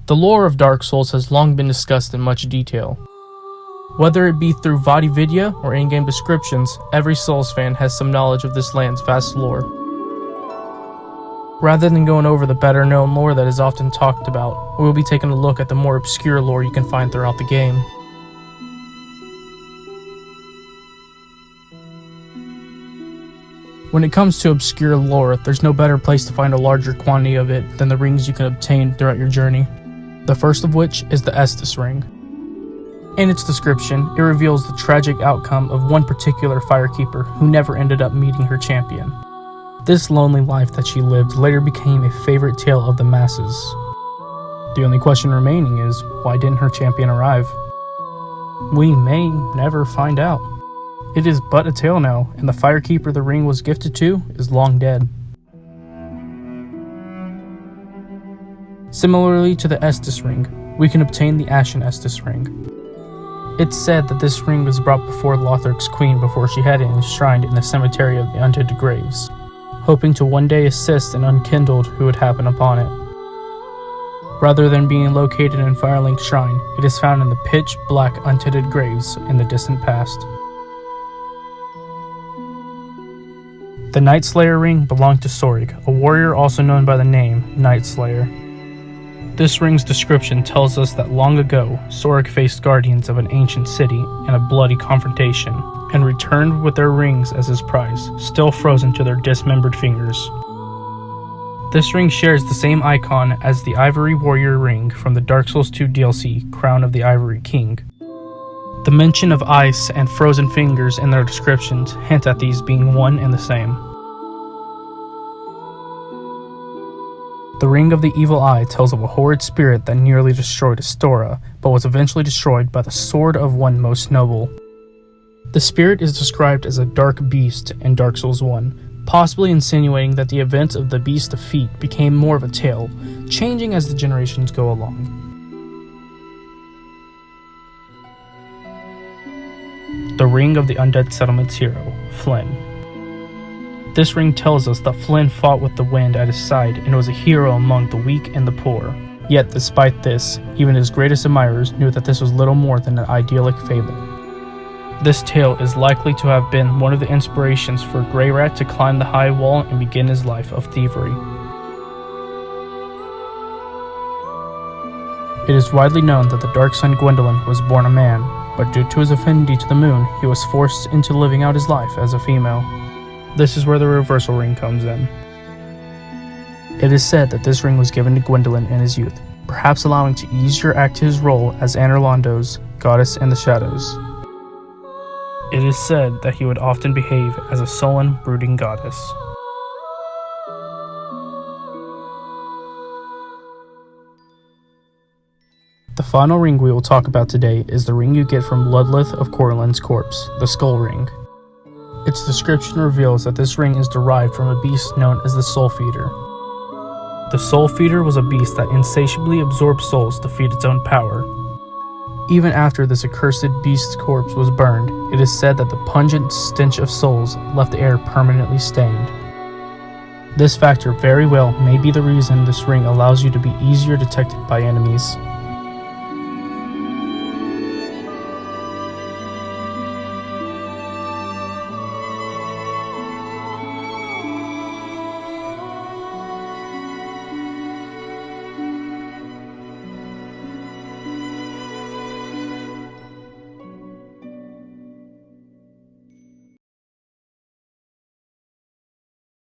The lore of Dark Souls has long been discussed in much detail. Whether it be through VOD or in-game descriptions, every Souls fan has some knowledge of this land's vast lore. Rather than going over the better-known lore that is often talked about, we will be taking a look at the more obscure lore you can find throughout the game. When it comes to obscure lore, there's no better place to find a larger quantity of it than the rings you can obtain throughout your journey. The first of which is the Estus ring. In its description, it reveals the tragic outcome of one particular firekeeper who never ended up meeting her champion. This lonely life that she lived later became a favorite tale of the masses. The only question remaining is, why didn't her champion arrive? We may never find out. It is but a tale now, and the firekeeper the ring was gifted to is long dead. Similarly to the Estus ring, we can obtain the Ashen Estus ring. It's said that this ring was brought before Lothark's queen before she had it enshrined in the cemetery of the Undead Graves, hoping to one day assist an unkindled who would happen upon it. Rather than being located in Firelink's shrine, it is found in the pitch-black untented graves in the distant past. The Night Slayer ring belonged to Sorig, a warrior also known by the name Night Slayer. This ring's description tells us that long ago, Sorig faced guardians of an ancient city in a bloody confrontation, and returned with their rings as his prize, still frozen to their dismembered fingers. This ring shares the same icon as the Ivory Warrior ring from the Dark Souls 2 DLC, Crown of the Ivory King. The mention of ice and frozen fingers in their descriptions hint at these being one and the same. The Ring of the Evil Eye tells of a horrid spirit that nearly destroyed Astora, but was eventually destroyed by the sword of one most noble. The spirit is described as a dark beast in Dark Souls 1, possibly insinuating that the events of the beast's defeat became more of a tale, changing as the generations go along. The Ring of the Undead Settlement's hero, Flynn. This ring tells us that Flynn fought with the wind at his side and was a hero among the weak and the poor. Yet despite this, even his greatest admirers knew that this was little more than an idyllic fable. This tale is likely to have been one of the inspirations for Greyrat to climb the high wall and begin his life of thievery. It is widely known that the Dark Sun Gwendolyn was born a man, but due to his affinity to the moon, he was forced into living out his life as a female. This is where the reversal ring comes in. It is said that this ring was given to Gwendolyn in his youth, perhaps allowing to easier act his role as Anorlando's goddess in the shadows. It is said that he would often behave as a sullen, brooding goddess. The final ring we will talk about today is the ring you get from Ludleth of Corlin's corpse, the Skull Ring. Its description reveals that this ring is derived from a beast known as the Soul Feeder. The Soul Feeder was a beast that insatiably absorbed souls to feed its own power. Even after this accursed beast's corpse was burned, it is said that the pungent stench of souls left the air permanently stained. This factor very well may be the reason this ring allows you to be easier detected by enemies.